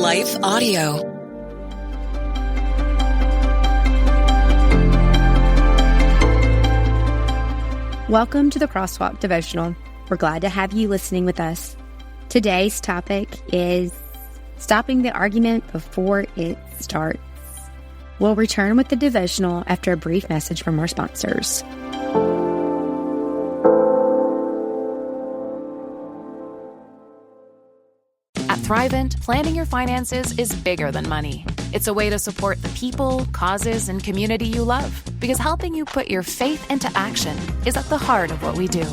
Life Audio. Welcome to the Crosswalk Devotional. We're glad to have you listening with us. Today's topic is stopping the argument before it starts. We'll return with the devotional after a brief message from our sponsors. At Thrivent, planning your finances is bigger than money. It's a way to support the people, causes, and community you love, because helping you put your faith into action is at the heart of what we do.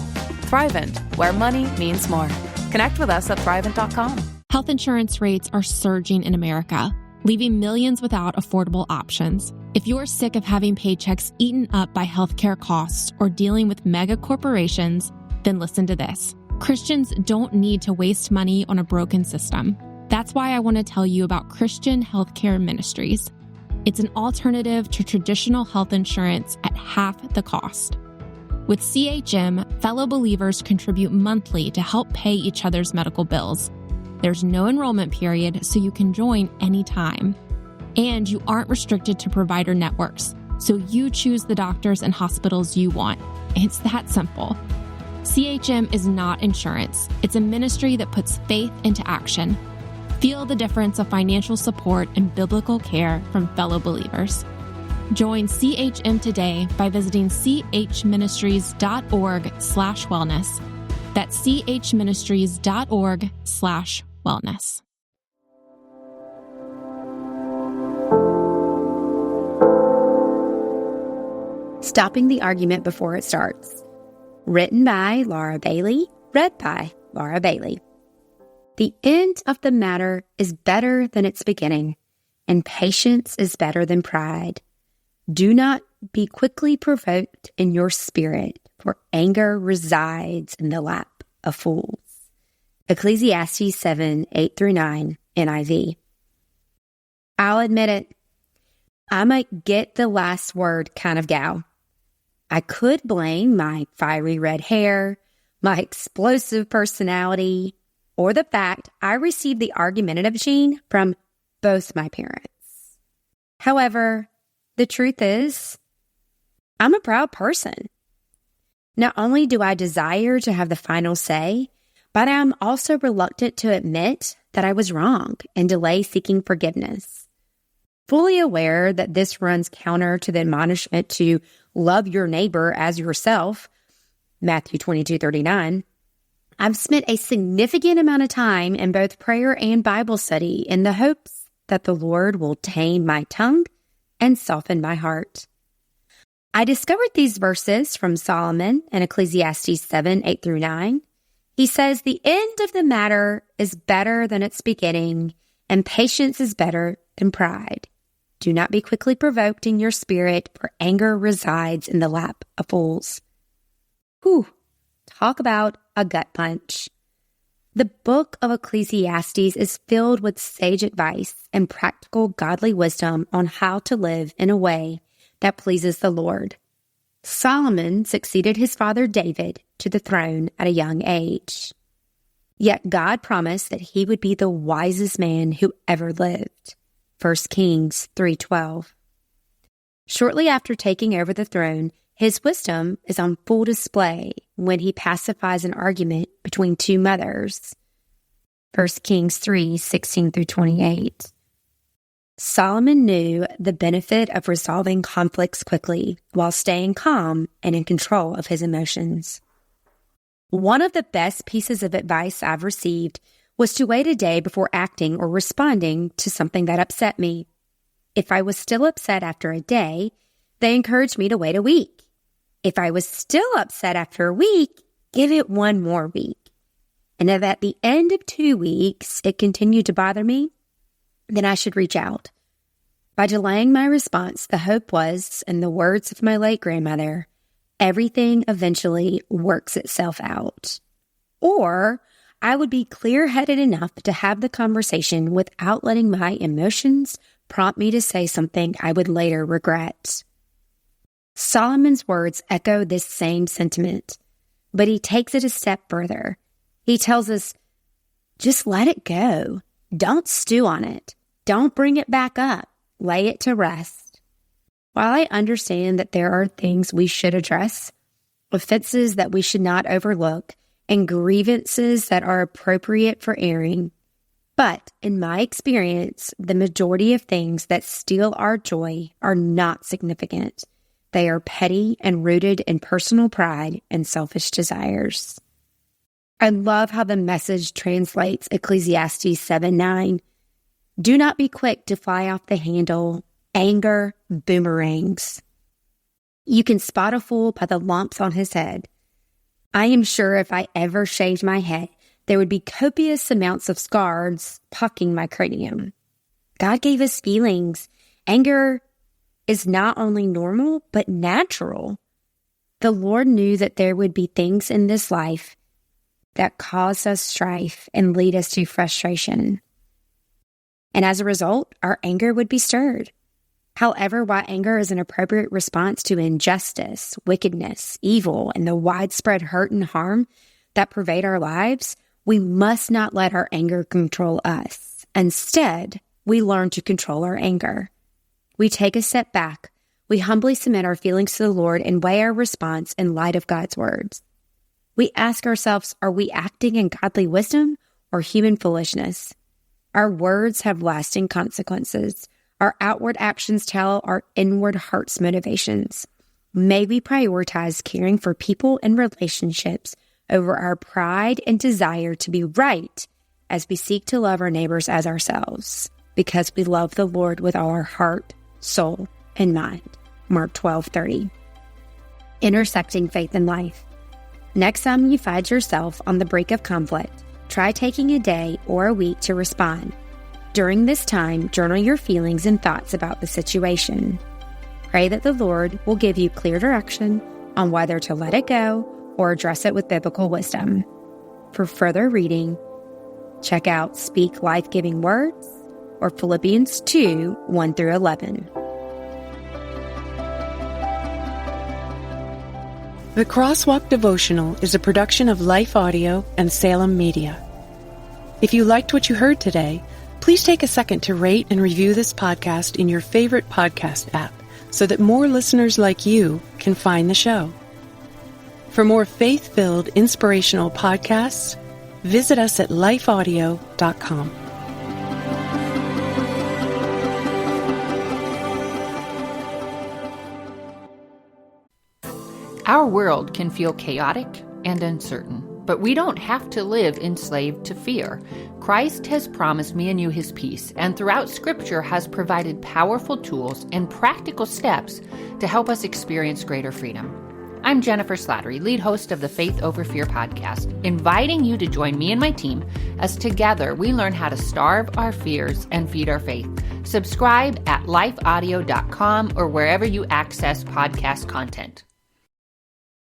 Thrivent, where money means more. Connect with us at Thrivent.com. Health insurance rates are surging in America, leaving millions without affordable options. If you're sick of having paychecks eaten up by healthcare costs or dealing with mega corporations, then listen to this. Christians don't need to waste money on a broken system. That's why I want to tell you about Christian Healthcare Ministries. It's an alternative to traditional health insurance at half the cost. With CHM, fellow believers contribute monthly to help pay each other's medical bills. There's no enrollment period, so you can join anytime. And you aren't restricted to provider networks, so you choose the doctors and hospitals you want. It's that simple. CHM is not insurance. It's a ministry that puts faith into action. Feel the difference of financial support and biblical care from fellow believers. Join CHM today by visiting chministries.org/wellness. That's chministries.org/wellness. Stopping the argument before it starts. Written by Laura Bailey, read by Laura Bailey. The end of the matter is better than its beginning, and patience is better than pride. Do not be quickly provoked in your spirit, for anger resides in the lap of fools. Ecclesiastes 7:8-9, NIV. I'll admit it, I'm a get the last word kind of gal. I could blame my fiery red hair, my explosive personality, or the fact I received the argumentative gene from both my parents. However, the truth is, I'm a proud person. Not only do I desire to have the final say, but I'm also reluctant to admit that I was wrong and delay seeking forgiveness. Fully aware that this runs counter to the admonishment to love your neighbor as yourself, Matthew 22:39, I've spent a significant amount of time in both prayer and Bible study in the hopes that the Lord will tame my tongue and soften my heart. I discovered these verses from Solomon in Ecclesiastes 7:8-9. He says, "The end of the matter is better than its beginning, and patience is better than pride. Do not be quickly provoked in your spirit, for anger resides in the lap of fools." Whew, talk about a gut punch. The book of Ecclesiastes is filled with sage advice and practical godly wisdom on how to live in a way that pleases the Lord. Solomon succeeded his father David to the throne at a young age. Yet God promised that he would be the wisest man who ever lived. 1 Kings 3:12. Shortly after taking over the throne, his wisdom is on full display when he pacifies an argument between two mothers. 1 Kings 3:16-28. Solomon knew the benefit of resolving conflicts quickly while staying calm and in control of his emotions. One of the best pieces of advice I've received was to wait a day before acting or responding to something that upset me. If I was still upset after a day, they encouraged me to wait a week. If I was still upset after a week, give it one more week. And if at the end of 2 weeks it continued to bother me, then I should reach out. By delaying my response, the hope was, in the words of my late grandmother, everything eventually works itself out. Or I would be clear-headed enough to have the conversation without letting my emotions prompt me to say something I would later regret. Solomon's words echo this same sentiment, but he takes it a step further. He tells us, just let it go. Don't stew on it. Don't bring it back up. Lay it to rest. While I understand that there are things we should address, offenses that we should not overlook, and grievances that are appropriate for airing, but in my experience, the majority of things that steal our joy are not significant. They are petty and rooted in personal pride and selfish desires. I love how the Message translates Ecclesiastes 7:9. Do not be quick to fly off the handle. Anger boomerangs. You can spot a fool by the lumps on his head. I am sure if I ever shaved my head, there would be copious amounts of scars pucking my cranium. God gave us feelings. Anger is not only normal, but natural. The Lord knew that there would be things in this life that cause us strife and lead us to frustration. And as a result, our anger would be stirred. However, while anger is an appropriate response to injustice, wickedness, evil, and the widespread hurt and harm that pervade our lives, we must not let our anger control us. Instead, we learn to control our anger. We take a step back. We humbly submit our feelings to the Lord and weigh our response in light of God's words. We ask ourselves, are we acting in godly wisdom or human foolishness? Our words have lasting consequences. Our outward actions tell our inward heart's motivations. May we prioritize caring for people and relationships over our pride and desire to be right as we seek to love our neighbors as ourselves, because we love the Lord with all our heart, soul, and mind. Mark 12:30. Intersecting faith and life. Next time you find yourself on the brink of conflict, try taking a day or a week to respond. During this time, journal your feelings and thoughts about the situation. Pray that the Lord will give you clear direction on whether to let it go or address it with biblical wisdom. For further reading, check out Speak Life-Giving Words or Philippians 2:1-11. The Crosswalk Devotional is a production of Life Audio and Salem Media. If you liked what you heard today, please take a second to rate and review this podcast in your favorite podcast app so that more listeners like you can find the show. For more faith-filled, inspirational podcasts, visit us at lifeaudio.com. Our world can feel chaotic and uncertain, but we don't have to live enslaved to fear. Christ has promised me and you his peace, and throughout Scripture has provided powerful tools and practical steps to help us experience greater freedom. I'm Jennifer Slattery, lead host of the Faith Over Fear podcast, inviting you to join me and my team as together we learn how to starve our fears and feed our faith. Subscribe at lifeaudio.com or wherever you access podcast content.